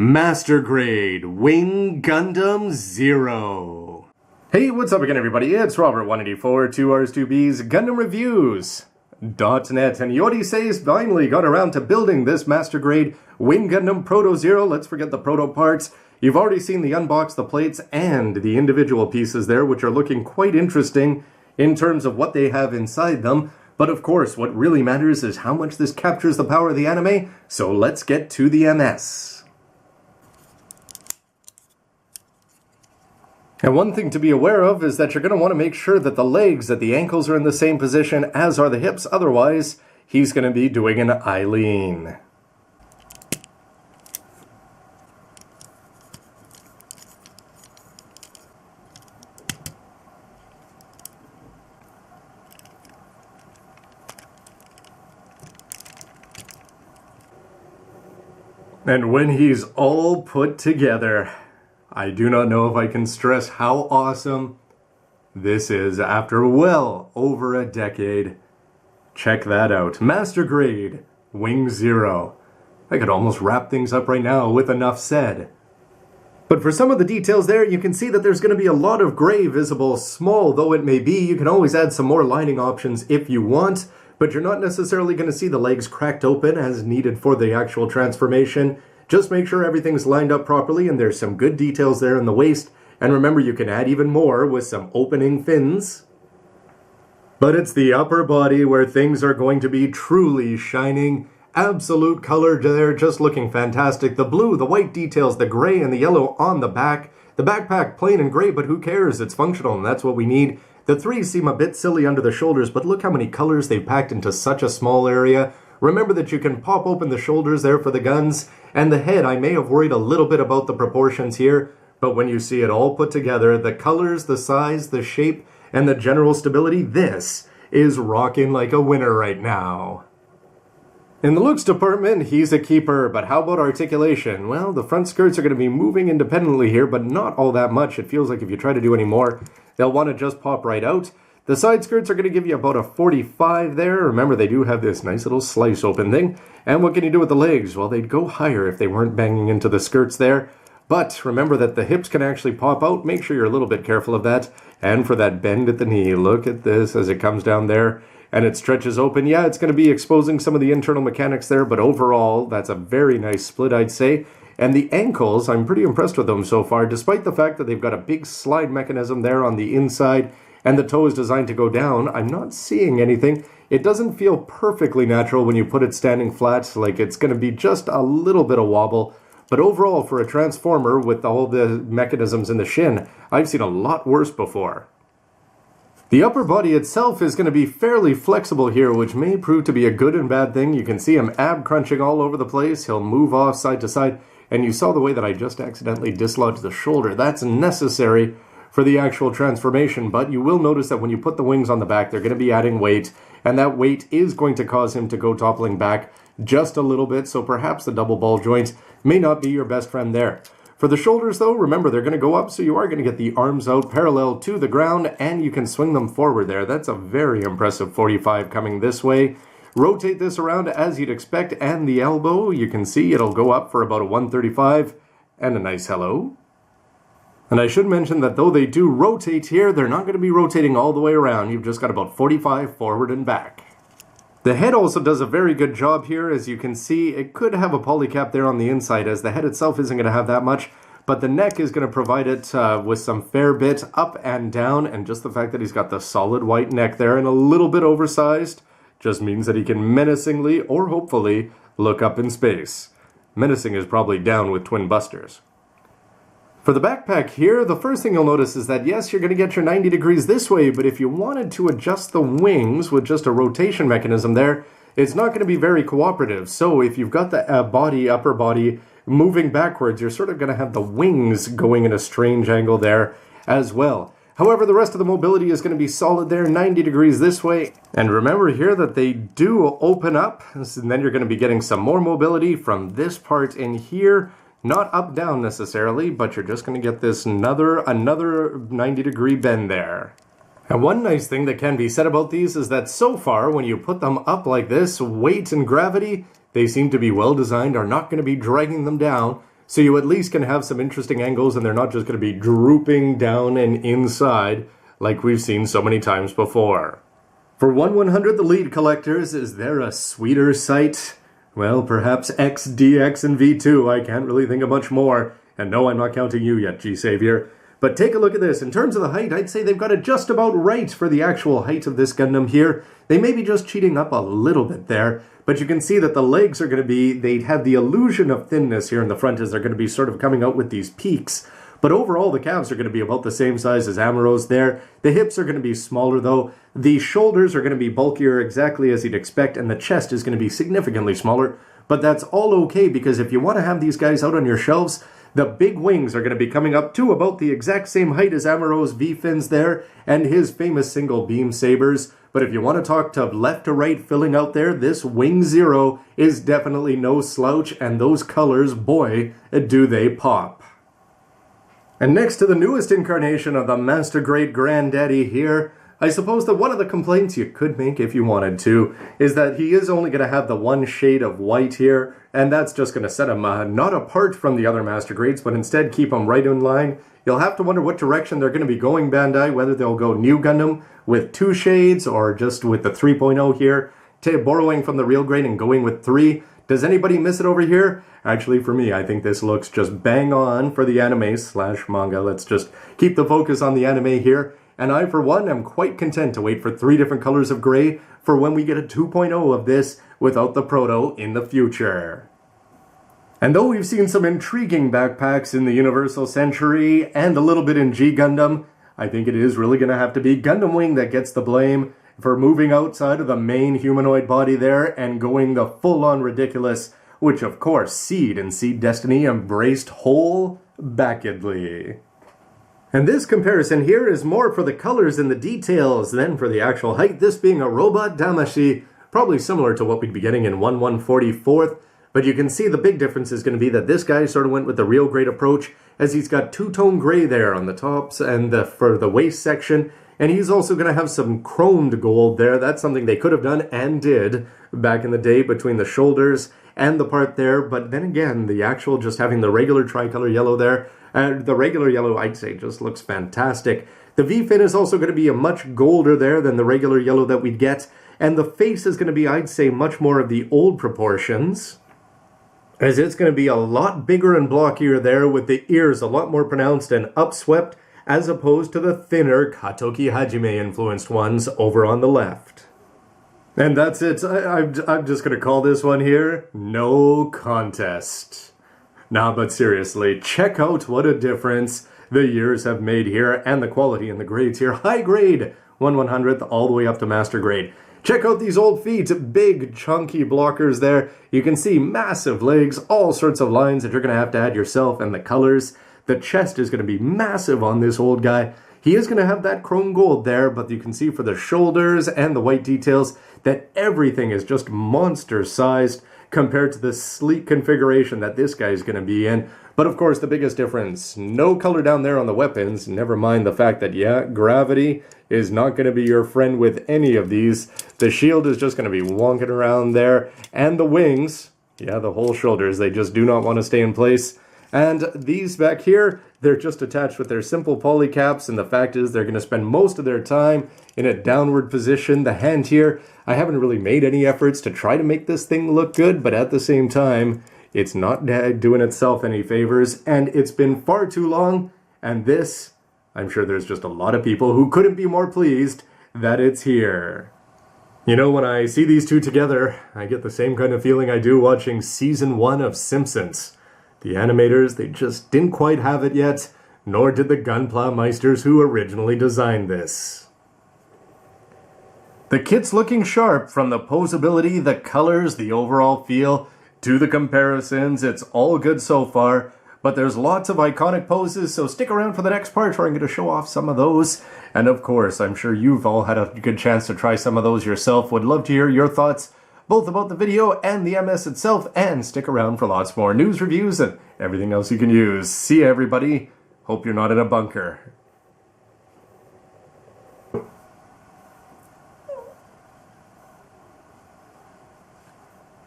Master Grade Wing Gundam 0. Hey, what's up again everybody? It's Robert184, 2Rs2Bs, Gundam Reviews.net, and Yori says finally got around to building this Master Grade Wing Gundam Proto 0. Let's forget the Proto parts. You've already seen the unbox, the plates, and the individual pieces there, which are looking quite interesting in terms of what they have inside them. But of course, what really matters is how much this captures the power of the anime, so let's get to the MS. And one thing to be aware of is that you're going to want to make sure that the legs, that the ankles are in the same position as are the hips, otherwise he's going to be doing an Eileen. And when he's all put together, I do not know if I can stress how awesome this is after well over a decade. Check that out. Master Grade Wing 0. I could almost wrap things up right now with enough said. But for some of the details there, you can see that there's going to be a lot of gray visible. Small though it may be, you can always add some more lining options if you want, but you're not necessarily going to see the legs cracked open as needed for the actual transformation. Just make sure everything's lined up properly and there's some good details there in the waist. And remember, you can add even more with some opening fins. But it's the upper body where things are going to be truly shining. Absolute color there, just looking fantastic. The blue, the white details, the gray and the yellow on the back. The backpack plain and gray, but who cares? It's functional and that's what we need. The threes seem a bit silly under the shoulders, but look how many colors they've packed into such a small area. Remember that you can pop open the shoulders there for the guns, and the head. I may have worried a little bit about the proportions here, but when you see it all put together, the colors, the size, the shape, and the general stability, this is rocking like a winner right now. In the looks department, he's a keeper, but how about articulation? Well, the front skirts are going to be moving independently here, but not all that much. It feels like if you try to do any more, they'll want to just pop right out. The side skirts are going to give you about a 45 there. Remember, they do have this nice little slice open thing. And what can you do with the legs? Well, they'd go higher if they weren't banging into the skirts there. But remember that the hips can actually pop out. Make sure you're a little bit careful of that. And for that bend at the knee, look at this as it comes down there and it stretches open. Yeah, it's going to be exposing some of the internal mechanics there, but overall, that's a very nice split, I'd say. And the ankles, I'm pretty impressed with them so far, despite the fact that they've got a big slide mechanism there on the inside. And the toe is designed to go down. I'm not seeing anything. It doesn't feel perfectly natural when you put it standing flat, like it's going to be just a little bit of wobble. But overall, for a transformer with all the mechanisms in the shin, I've seen a lot worse before. The upper body itself is going to be fairly flexible here, which may prove to be a good and bad thing. You can see him ab crunching all over the place. He'll move off side to side. And you saw the way that I just accidentally dislodged the shoulder. That's necessary for the actual transformation, but you will notice that when you put the wings on the back, they're going to be adding weight, and that weight is going to cause him to go toppling back just a little bit, so perhaps the double ball joint may not be your best friend there. For the shoulders, though, remember, they're going to go up, so you are going to get the arms out parallel to the ground, and you can swing them forward there. That's a very impressive 45 coming this way. Rotate this around as you'd expect, and the elbow, you can see it'll go up for about a 135, and a nice hello. And I should mention that though they do rotate here, they're not going to be rotating all the way around. You've just got about 45 forward and back. The head also does a very good job here. As you can see, it could have a polycap there on the inside, as the head itself isn't going to have that much, but the neck is going to provide it with some fair bit up and down, and just the fact that he's got the solid white neck there and a little bit oversized just means that he can menacingly, or hopefully, look up in space. Menacing is probably down with twin busters. For the backpack here, the first thing you'll notice is that yes, you're going to get your 90 degrees this way, but if you wanted to adjust the wings with just a rotation mechanism there, it's not going to be very cooperative. So if you've got the upper body moving backwards, you're sort of going to have the wings going in a strange angle there as well. However, the rest of the mobility is going to be solid there, 90 degrees this way. And remember here that they do open up, and then you're going to be getting some more mobility from this part in here. Not up down necessarily, but you're just going to get this another 90 degree bend there. And one nice thing that can be said about these is that so far when you put them up like this, weight and gravity, they seem to be well designed, are not going to be dragging them down. so you at least can have some interesting angles and they're not just going to be drooping down and inside like we've seen so many times before. For 1/100, the lead collectors, is there a sweeter sight? Well, perhaps X, DX, and V2. I can't really think of much more. And no, I'm not counting you yet, G-Savior. But take a look at this. In terms of the height, I'd say they've got it just about right for the actual height of this Gundam here. They may be just cheating up a little bit there, but you can see that the legs are going to be, they have the illusion of thinness here in the front as they're going to be sort of coming out with these peaks. But overall, the calves are going to be about the same size as Amuro's there. The hips are going to be smaller, though. The shoulders are going to be bulkier exactly as you'd expect, and the chest is going to be significantly smaller. But that's all okay, because if you want to have these guys out on your shelves, the big wings are going to be coming up to about the exact same height as Amuro's V-fins there, and his famous single beam sabers. But if you want to talk to left to right filling out there, this Wing Zero is definitely no slouch, and those colors, boy, do they pop. And next to the newest incarnation of the Master Grade Granddaddy here, I suppose that one of the complaints you could make if you wanted to is that he is only going to have the one shade of white here, and that's just going to set him not apart from the other Master Grades, but instead keep him right in line. You'll have to wonder what direction they're going to be going, Bandai, whether they'll go New Gundam with 2 shades or just with the 3.0 here, borrowing from the real grade and going with 3. Does anybody miss it over here? Actually, for me, I think this looks just bang on for the anime/manga. Let's just keep the focus on the anime here. And I, for one, am quite content to wait for 3 different colors of gray for when we get a 2.0 of this without the Proto in the future. And though we've seen some intriguing backpacks in the Universal Century and a little bit in G Gundam, I think it is really going to have to be Gundam Wing that gets the blame for moving outside of the main humanoid body there and going the full-on ridiculous, which of course Seed and Seed Destiny embraced whole-backedly. And this comparison here is more for the colors and the details than for the actual height, this being a robot Damashi, probably similar to what we'd be getting in 1/144th, but you can see the big difference is going to be that this guy sort of went with the real grade approach, as he's got 2-tone gray there on the tops and for the waist section, and he's also going to have some chromed gold there. That's something they could have done and did back in the day between the shoulders and the part there, but then again, the actual just having the regular tricolor yellow there, the regular yellow, I'd say, just looks fantastic. The V-fin is also going to be a much golder there than the regular yellow that we'd get, and the face is going to be, I'd say, much more of the old proportions, as it's going to be a lot bigger and blockier there, with the ears a lot more pronounced and upswept, as opposed to the thinner Katoki Hajime influenced ones over on the left. And that's it. I'm just going to call this one here, no contest. Nah, but seriously, check out what a difference the years have made here, and the quality and the grades here. High grade, 1/100th, all the way up to Master Grade. Check out these old feet, big chunky blockers there. You can see massive legs, all sorts of lines that you're going to have to add yourself, and the colors. The chest is going to be massive on this old guy. He is going to have that chrome gold there, but you can see for the shoulders and the white details that everything is just monster-sized compared to the sleek configuration that this guy is going to be in. But of course, the biggest difference, no color down there on the weapons, never mind the fact that, yeah, gravity is not going to be your friend with any of these. The shield is just going to be wonking around there, and the wings, yeah, the whole shoulders, they just do not want to stay in place. And these back here, they're just attached with their simple polycaps, and the fact is they're going to spend most of their time in a downward position. The hand here, I haven't really made any efforts to try to make this thing look good, but at the same time, it's not doing itself any favors, and it's been far too long, and this, I'm sure there's just a lot of people who couldn't be more pleased that it's here. You know, when I see these two together, I get the same kind of feeling I do watching Season 1 of Simpsons. The animators, they just didn't quite have it yet, nor did the gunpla meisters who originally designed this. The kit's looking sharp from the posability, the colors, the overall feel, to the comparisons. It's all good so far, but there's lots of iconic poses, so stick around for the next part where I'm going to show off some of those. And of course, I'm sure you've all had a good chance to try some of those yourself. Would love to hear your thoughts both about the video and the MS itself, and stick around for lots more news, reviews, and everything else you can use. See ya, everybody. Hope you're not in a bunker.